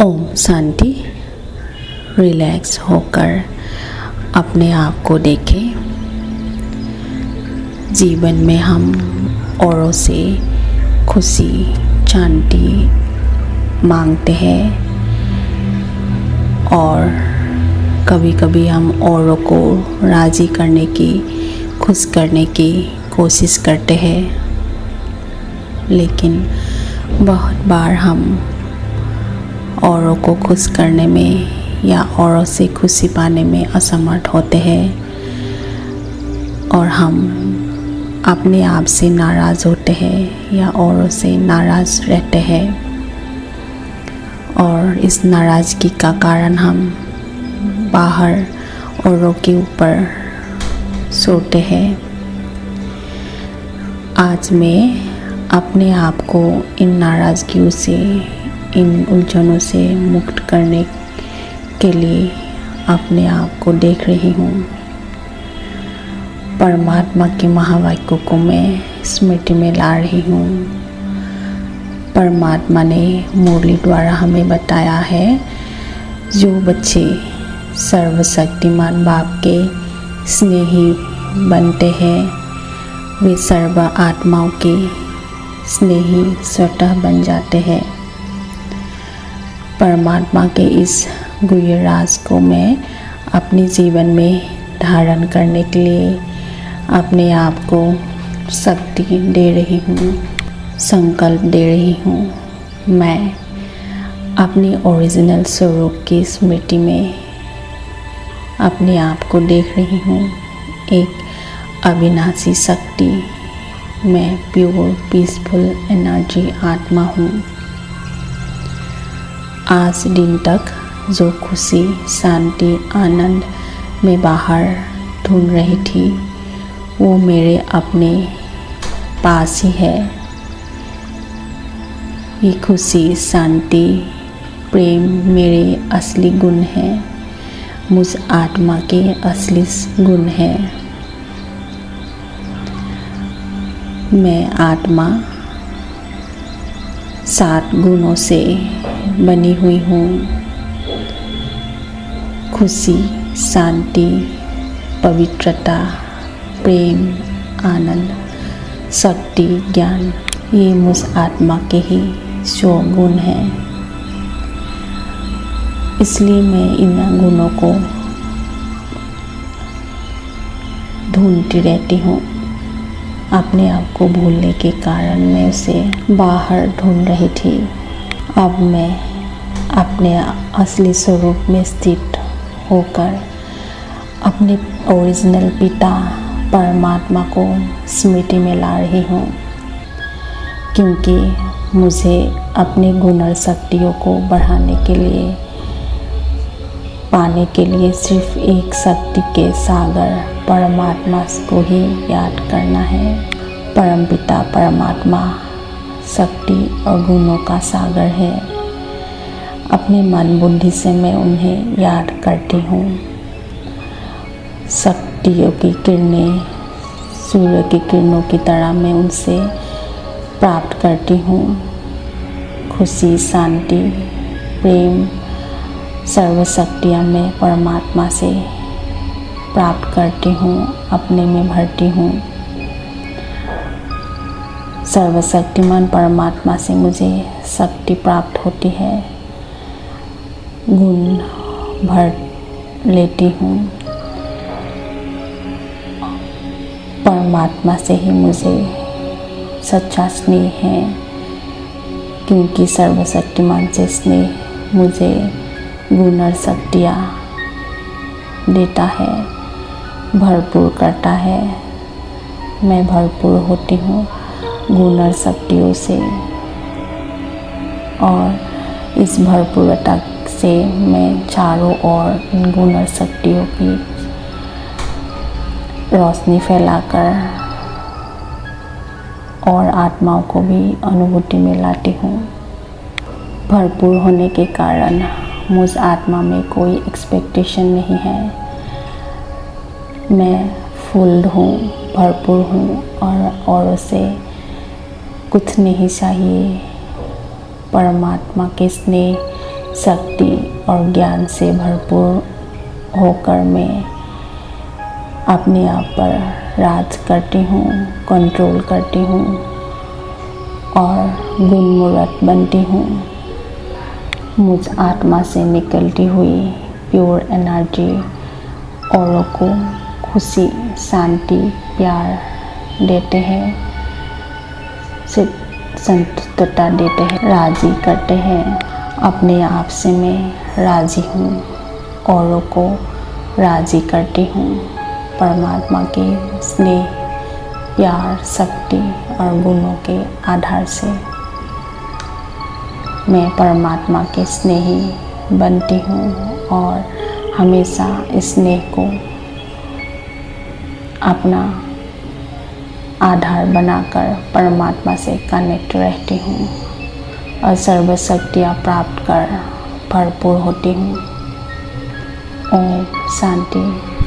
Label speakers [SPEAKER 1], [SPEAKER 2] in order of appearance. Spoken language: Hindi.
[SPEAKER 1] ओम शांति। रिलैक्स होकर अपने आप को देखें। जीवन में हम औरों से खुशी शांति मांगते हैं और कभी कभी हम औरों को राज़ी करने की खुश करने की कोशिश करते हैं, लेकिन बहुत बार हम औरों को खुश करने में या औरों से खुशी पाने में असमर्थ होते हैं और हम अपने आप से नाराज़ होते हैं या औरों से नाराज़ रहते हैं। और इस नाराज़गी का कारण हम बाहर औरों के ऊपर सोते हैं। आज मैं अपने आप को इन नाराज़गियों से, इन उलझनों से मुक्त करने के लिए अपने आप को देख रही हूँ। परमात्मा के महावाक्यों को मैं स्मृति में ला रही हूँ। परमात्मा ने मुरली द्वारा हमें बताया है, जो बच्चे सर्वशक्तिमान बाप के स्नेही बनते हैं वे सर्व आत्माओं के स्नेही स्वतः बन जाते हैं। परमात्मा के इस गुह्य राज को मैं अपने जीवन में धारण करने के लिए अपने आप को शक्ति दे रही हूँ, संकल्प दे रही हूँ। मैं अपने ओरिजिनल स्वरूप की स्मृति में अपने आप को देख रही हूँ। एक अविनाशी शक्ति, मैं प्योर पीसफुल एनर्जी आत्मा हूँ। आज दिन तक जो खुशी शांति आनंद में बाहर ढूंढ रही थी वो मेरे अपने पास ही है। ये खुशी शांति प्रेम मेरे असली गुण हैं, मुझ आत्मा के असली गुण हैं। मैं आत्मा 7 गुणों से बनी हुई हूँ। खुशी शांति पवित्रता प्रेम आनंद शक्ति ज्ञान, ये मुझ आत्मा के ही 100 गुण हैं। इसलिए मैं इन गुणों को ढूंढती रहती हूँ। अपने आप को भूलने के कारण मैं उसे बाहर ढूंढ रही थी। अब मैं अपने असली स्वरूप में स्थित होकर अपने ओरिजिनल पिता परमात्मा को स्मृति में ला रही हूँ, क्योंकि मुझे अपने गुण और शक्तियों को बढ़ाने के लिए पाने के लिए सिर्फ एक शक्ति के सागर परमात्मा को ही याद करना है। परमपिता परमात्मा शक्ति और गुणों का सागर है। अपने मन बुद्धि से मैं उन्हें याद करती हूँ। शक्तियों की किरणें सूर्य की किरणों की तरह मैं उनसे प्राप्त करती हूँ। खुशी शांति प्रेम सर्वशक्तियाँ मैं परमात्मा से प्राप्त करती हूँ, अपने में भरती हूँ। सर्वशक्तिमान परमात्मा से मुझे शक्ति प्राप्त होती है, गुण भर लेती हूँ। परमात्मा से ही मुझे सच्चा स्नेह है, क्योंकि सर्वशक्तिमान से स्नेह मुझे गुण और शक्तियाँ देता है, भरपूर करता है। मैं भरपूर होती हूँ गुण और शक्तियों से, और इस भरपूरता से मैं चारों ओर इन गुण और शक्तियों की रोशनी फैलाकर और आत्माओं को भी अनुभूति में लाती हूँ। भरपूर होने के कारण मुझ आत्मा में कोई एक्सपेक्टेशन नहीं है। मैं फुल हूँ, भरपूर हूँ और औरों से कुछ नहीं चाहिए। परमात्मा के स्नेह शक्ति और ज्ञान से भरपूर होकर मैं अपने आप पर राज करती हूँ, कंट्रोल करती हूँ और गुणमूर्त बनती हूँ। मुझ आत्मा से निकलती हुई प्योर एनर्जी औरों को खुशी, शांति, प्यार देते हैं, संतुष्टता देते हैं, राजी करते हैं। अपने आप से मैं राजी हूँ, औरों को राजी करती हूँ। परमात्मा के स्नेह, प्यार, शक्ति और गुणों के आधार से मैं परमात्मा के स्नेही बनती हूँ और हमेशा स्नेह को अपना आधार बनाकर परमात्मा से कनेक्ट रहती हूँ और सर्व शक्तियाँ प्राप्त कर भरपूर होती हूँ। ओम शांति।